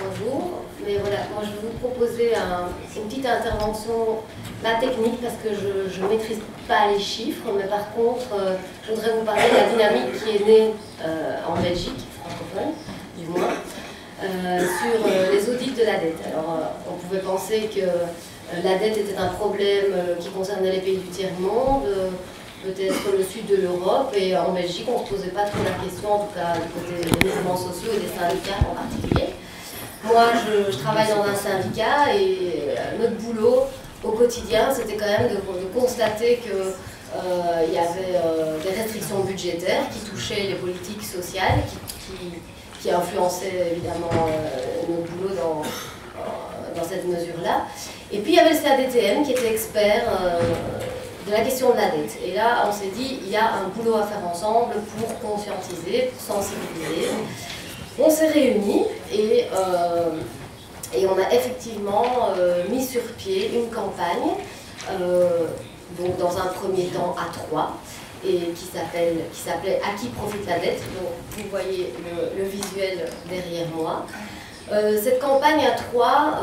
bonjour. Mais voilà, moi je vais vous proposer une petite intervention, la technique, parce que je ne maîtrise pas les chiffres, mais par contre, je voudrais vous parler de la dynamique qui est née en Belgique, francophone, du moins, sur les audits de la dette. Alors, on pouvait penser que la dette était un problème qui concernait les pays du tiers-monde, peut-être le sud de l'Europe, et en Belgique, on ne se posait pas trop la question, en tout cas du côté des mouvements sociaux et des syndicats en particulier. Moi, je travaille dans un syndicat et notre boulot au quotidien, c'était quand même de constater qu'il y avait des restrictions budgétaires qui touchaient les politiques sociales, qui influençaient évidemment notre boulot dans cette mesure-là. Et puis il y avait le CADTM qui était expert de la question de la dette. Et là, on s'est dit, il y a un boulot à faire ensemble pour conscientiser, pour sensibiliser. On s'est réunis et on a effectivement mis sur pied une campagne, donc dans un premier temps à 3, et qui s'appelait « À qui profite la dette ?» Donc vous voyez le visuel derrière moi. Cette campagne à 3,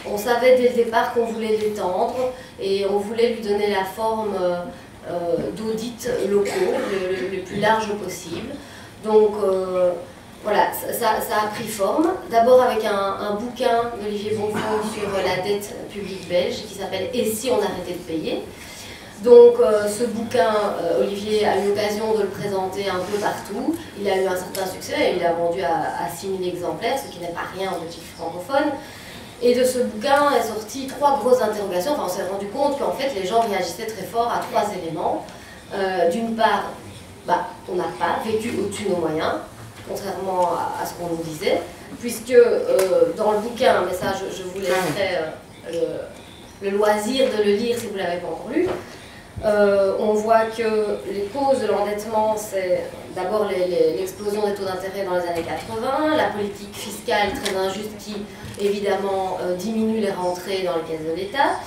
on savait dès le départ qu'on voulait l'étendre et on voulait lui donner la forme d'audits locaux le plus large possible. Donc voilà, ça a pris forme. D'abord avec un bouquin d'Olivier Bonfond sur la dette publique belge qui s'appelle « Et si on arrêtait de payer ?» Donc ce bouquin, Olivier a eu l'occasion de le présenter un peu partout. Il a eu un certain succès, il a vendu à 6000 exemplaires, ce qui n'est pas rien en Belgique francophone. Et de ce bouquin est sorti 3 grosses interrogations. Enfin, on s'est rendu compte qu'en fait les gens réagissaient très fort à 3 éléments. D'une part, on n'a pas vécu au-dessus de nos moyens, contrairement à ce qu'on nous disait, puisque dans le bouquin, mais ça je vous laisserai le loisir de le lire si vous ne l'avez pas encore lu, on voit que les causes de l'endettement, c'est d'abord l'explosion des taux d'intérêt dans les années 80, la politique fiscale très injuste qui, évidemment, diminue les rentrées dans les caisses de l'État,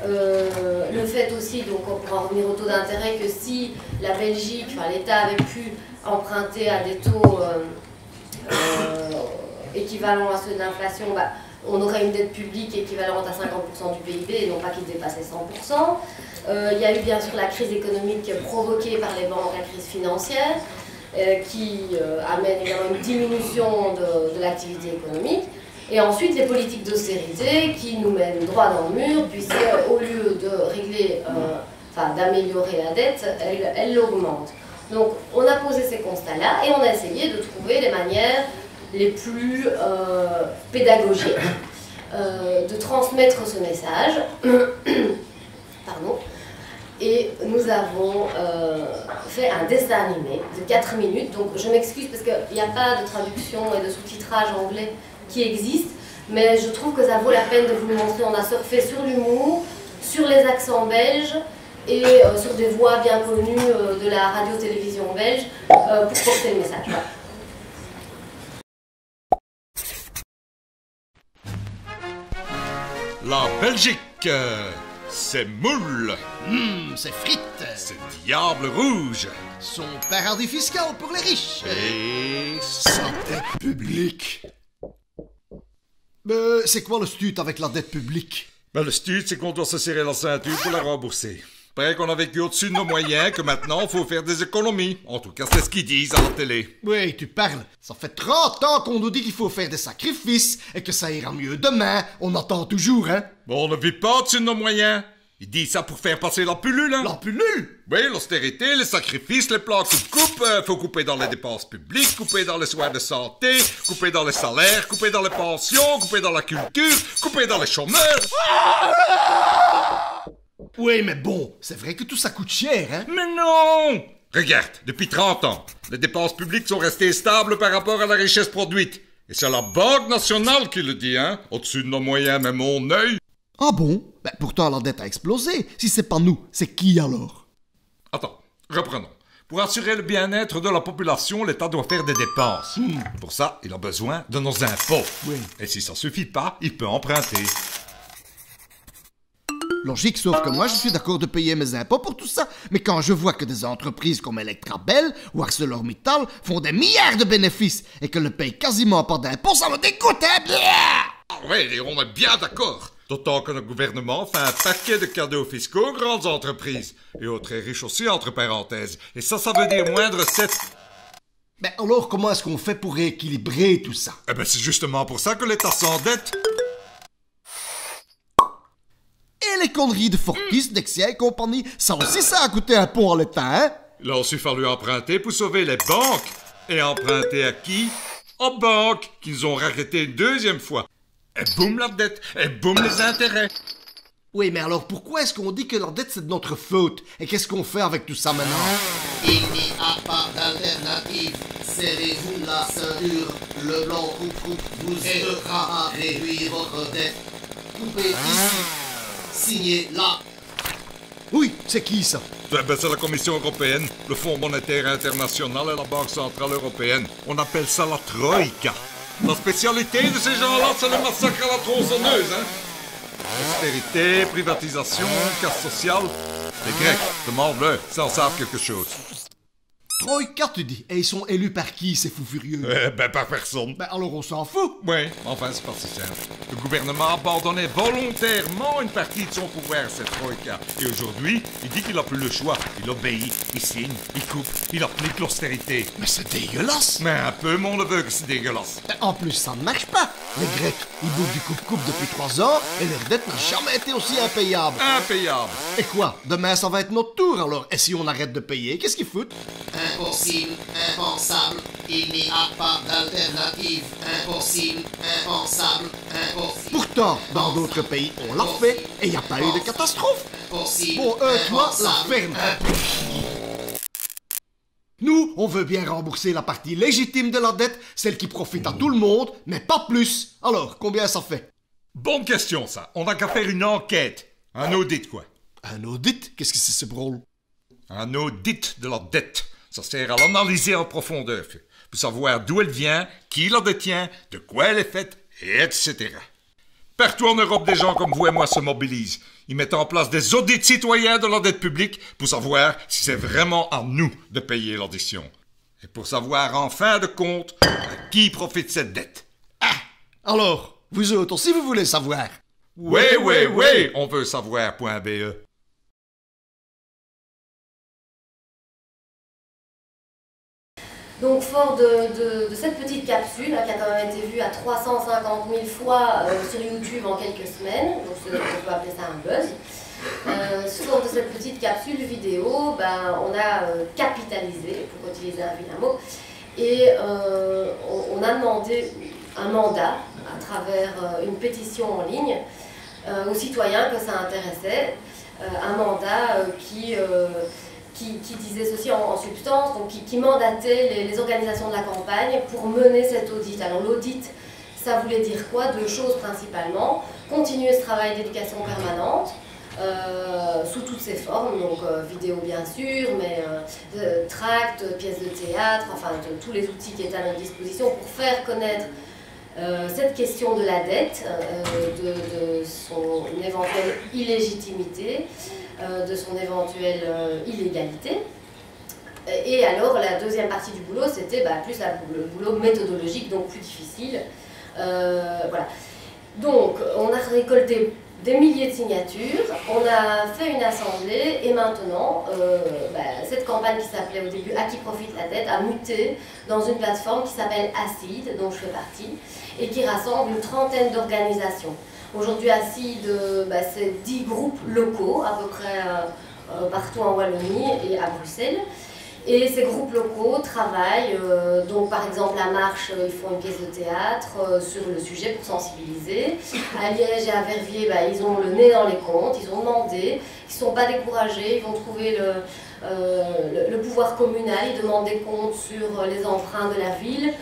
le fait aussi, donc on pourra revenir au taux d'intérêt, que si la Belgique, enfin l'État avait pu emprunter à des taux équivalents à ceux de l'inflation, on aurait une dette publique équivalente à 50% du PIB et non pas qui dépassait 100%. Il y a eu bien sûr la crise économique provoquée par les banques, la crise financière, qui amène également une diminution de l'activité économique. Et ensuite les politiques d'austérité qui nous mènent droit dans le mur, puisque au lieu de régler, d'améliorer la dette, elle l'augmente. Donc on a posé ces constats-là et on a essayé de trouver les manières les plus pédagogiques de transmettre ce message. Pardon. Et nous avons fait un dessin animé de 4 minutes. Donc je m'excuse parce qu'il n'y a pas de traduction et de sous-titrage anglais qui existe, mais je trouve que ça vaut la peine de vous le montrer. On a surfé sur l'humour, sur les accents belges et sur des voix bien connues de la radio-télévision belge pour porter le message. Voilà. La Belgique, c'est moule. C'est frites. C'est diable rouge. Son paradis fiscal pour les riches. Et santé publique. C'est quoi le stut avec la dette publique? le stut, c'est qu'on doit se serrer la ceinture pour la rembourser. Pareil qu'on a vécu au-dessus de nos moyens, que maintenant, il faut faire des économies. En tout cas, c'est ce qu'ils disent à la télé. Oui, tu parles. Ça fait 30 ans qu'on nous dit qu'il faut faire des sacrifices et que ça ira mieux demain. On entend toujours, hein? Bon, on ne vit pas au-dessus de nos moyens. Ils disent ça pour faire passer la pilule, hein? La pilule? Oui, l'austérité, les sacrifices, les plans coupe-coupe. Faut couper dans les dépenses publiques, couper dans les soins de santé, couper dans les salaires, couper dans les pensions, couper dans la culture, couper dans les chômeurs. Oui, mais bon, c'est vrai que tout ça coûte cher, hein? Mais non! Regarde, depuis 30 ans, les dépenses publiques sont restées stables par rapport à la richesse produite. Et c'est la Banque nationale qui le dit, hein? Au-dessus de nos moyens, mais mon œil. Ah bon? Pourtant, la dette a explosé. Si c'est pas nous, c'est qui alors? Attends, reprenons. Pour assurer le bien-être de la population, l'État doit faire des dépenses. Pour ça, il a besoin de nos impôts. Oui. Et si ça suffit pas, il peut emprunter. logique, sauf que moi, je suis d'accord de payer mes impôts pour tout ça. Mais quand je vois que des entreprises comme Electrabel ou ArcelorMittal font des milliards de bénéfices et qu'elles ne payent quasiment pas d'impôts, ça me dégoûte, hein. Ah ouais, on est bien d'accord. D'autant que notre gouvernement fait un paquet de cadeaux fiscaux aux grandes entreprises. Et aux très riches aussi, entre parenthèses. Et ça veut dire moins de recettes. Mais alors, comment est-ce qu'on fait pour rééquilibrer tout ça? Eh ben, c'est justement pour ça que l'État s'endette. Et les conneries de Fortis, Dexia et compagnie, ça aussi, ça a coûté un pont à l'État, hein? Il a aussi fallu emprunter pour sauver les banques. Et emprunter à qui? Aux banques, qu'ils ont raquetté une deuxième fois. Et boum la dette, et boum les intérêts. Oui, mais alors pourquoi est-ce qu'on dit que la dette c'est de notre faute? Et qu'est-ce qu'on fait avec tout ça maintenant? Il n'y a pas d'alternative. Serrez-vous la ceinture. Le blanc coupe vous aidera à réduire votre dette. Coupez ici. Signez là. Oui, c'est qui ça? Eh ben, c'est la Commission européenne, le Fonds monétaire international et la Banque centrale européenne. On appelle ça la Troïka. La spécialité de ces gens-là, c'est le massacre à la tronçonneuse, hein? Austérité, privatisation, casse sociale. Les Grecs, demande-le, ça en savent quelque chose. Troïka, tu dis? Et ils sont élus par qui, ces fous furieux? Ben, par personne. Ben alors on s'en fout. Oui, enfin, c'est pas si simple. Le gouvernement a abandonné volontairement une partie de son pouvoir à cette Troïka. Et aujourd'hui, il dit qu'il n'a plus le choix. Il obéit, il signe, il coupe, il applique l'austérité. Mais c'est dégueulasse. Mais un peu, mon neveu, que c'est dégueulasse. Ben, en plus, ça ne marche pas. Les Grecs, ils bouffent du coupe-coupe depuis 3 ans et leur dette n'a jamais été aussi impayable. Impayable. Et quoi? Demain, ça va être notre tour alors. Et si on arrête de payer, qu'est-ce qu'ils foutent? Impossible, impensable, il n'y a pas d'alternative. Impossible, impensable, impossible. Pourtant, dans d'autres pays, on l'a fait et il n'y a pas eu de catastrophe. Possible, Bon, toi, la ferme. Nous, on veut bien rembourser la partie légitime de la dette, celle qui profite à tout le monde, mais pas plus. Alors, combien ça fait? Bonne question, ça. On n'a qu'à faire une enquête. Un audit, quoi. Un audit? Qu'est-ce que c'est ce drôle? Un audit de la dette. Ça sert à l'analyser en profondeur, pour savoir d'où elle vient, qui la détient, de quoi elle est faite, etc. Partout en Europe, des gens comme vous et moi se mobilisent. Ils mettent en place des audits citoyens de la dette publique pour savoir si c'est vraiment à nous de payer l'addition. Et pour savoir en fin de compte à qui profite cette dette. Ah! Alors, vous autres aussi, vous voulez savoir? Oui, on veut savoir.be. Donc fort de cette petite capsule, qui a quand même été vue à 350 000 fois sur YouTube en quelques semaines, donc on peut appeler ça un buzz. Fort de cette petite capsule vidéo, on a capitalisé, pour utiliser un vilain mot, et on a demandé un mandat à travers une pétition en ligne aux citoyens que ça intéressait, un mandat qui disait ceci en substance, donc qui mandatait les organisations de la campagne pour mener cet audit. Alors l'audit, ça voulait dire quoi? Deux choses principalement. Continuer ce travail d'éducation permanente, sous toutes ses formes, donc vidéo bien sûr, mais tracts, pièces de théâtre, enfin tous les outils qui étaient à notre disposition pour faire connaître cette question de la dette, de son éventuelle illégitimité, de son éventuelle illégalité. Et alors la deuxième partie du boulot, c'était plus le boulot méthodologique, donc plus difficile. Voilà. Donc on a récolté des milliers de signatures, on a fait une assemblée et maintenant cette campagne qui s'appelait au début « À qui profite la dette » a muté dans une plateforme qui s'appelle ACID, dont je fais partie, et qui rassemble une trentaine d'organisations. Aujourd'hui, ACID, c'est 10 groupes locaux, à peu près partout en Wallonie et à Bruxelles. Et ces groupes locaux travaillent, donc par exemple à Marche, ils font une pièce de théâtre sur le sujet pour sensibiliser. À Liège et à Verviers, ils ont le nez dans les comptes, ils ont demandé, ils ne sont pas découragés, ils vont trouver le pouvoir communal, ils demandent des comptes sur les emprunts de la ville.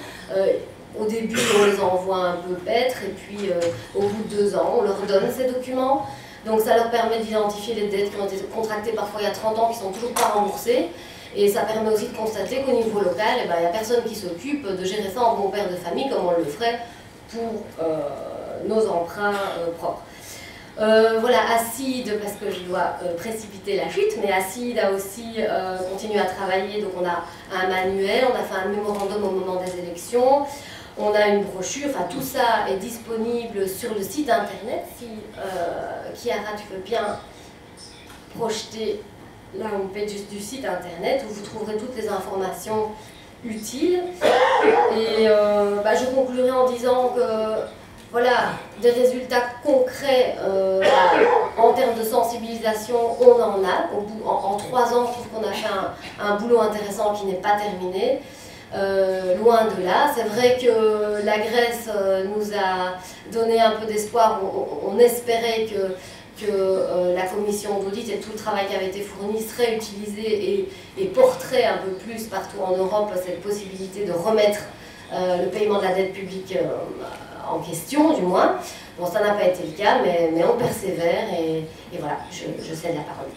Au début, on les envoie un peu paître et puis au bout de 2 ans, on leur donne ces documents. Donc ça leur permet d'identifier les dettes qui ont été contractées parfois il y a 30 ans, qui ne sont toujours pas remboursées. Et ça permet aussi de constater qu'au niveau local, il n'y a personne qui s'occupe de gérer ça en bon père de famille comme on le ferait pour nos emprunts propres. Voilà, Acide, parce que je dois précipiter la chute, mais Acide a aussi continué à travailler, donc on a un manuel, on a fait un mémorandum au moment des élections, on a une brochure, enfin tout ça est disponible sur le site internet. Si Chiara, tu veux bien projeter la homepage du site internet où vous trouverez toutes les informations utiles. Et je conclurai en disant que voilà, des résultats concrets en termes de sensibilisation, on en a. En 3 ans, je trouve qu'on a fait un boulot intéressant qui n'est pas terminé. Loin de là. C'est vrai que la Grèce nous a donné un peu d'espoir. On espérait que la commission d'audit et tout le travail qui avait été fourni serait utilisé et porterait un peu plus partout en Europe cette possibilité de remettre le paiement de la dette publique en question, du moins. Bon, ça n'a pas été le cas, mais on persévère et voilà, je cède la parole.